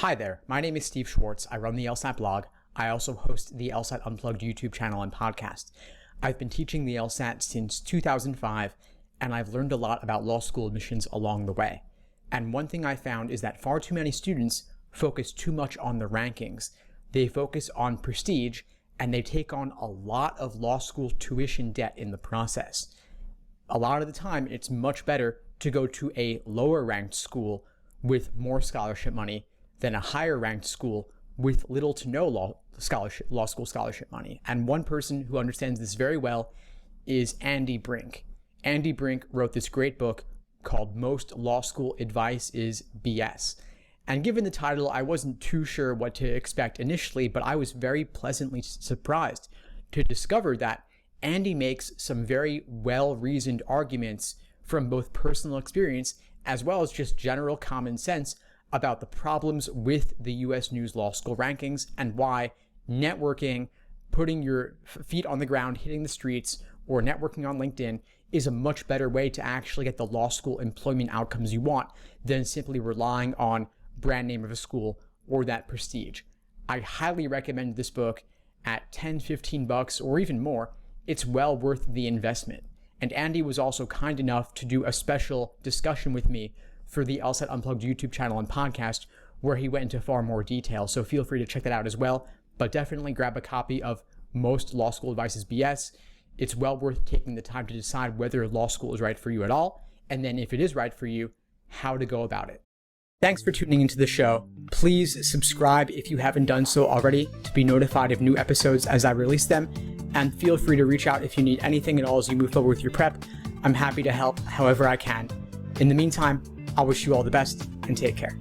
Hi there, my name is Steve Schwartz. I run the LSAT blog. I also host the LSAT Unplugged YouTube channel and podcast. I've been teaching the LSAT since 2005, and I've learned a lot about law school admissions along the way. And one thing I found is that far too many students focus too much on the rankings. They focus on prestige, and they take on a lot of law school tuition debt in the process. A lot of the time, it's much better to go to a lower ranked school with more scholarship money than a higher ranked school with little to no law school scholarship money. And one person who understands this very well is Andy Brink. Andy Brink wrote this great book called Most Law School Advice is BS. And given the title, I wasn't too sure what to expect initially, but I was very pleasantly surprised to discover that Andy makes some very well-reasoned arguments from both personal experience as well as just general common sense about the problems with the U.S. News Law School rankings and why networking, putting your feet on the ground, hitting the streets, or networking on LinkedIn is a much better way to actually get the law school employment outcomes you want than simply relying on brand name of a school or that prestige. I highly recommend this book at $10-15 or even more. It's well worth the investment. And Andy was also kind enough to do a special discussion with me for the LSAT Unplugged YouTube channel and podcast where he went into far more detail. So feel free to check that out as well. But definitely grab a copy of Most Law School Advice is BS. It's well worth taking the time to decide whether law school is right for you at all. And then if it is right for you, how to go about it. Thanks for tuning into the show. Please subscribe if you haven't done so already to be notified of new episodes as I release them. And feel free to reach out if you need anything at all as you move forward with your prep. I'm happy to help however I can. In the meantime, I wish you all the best and take care.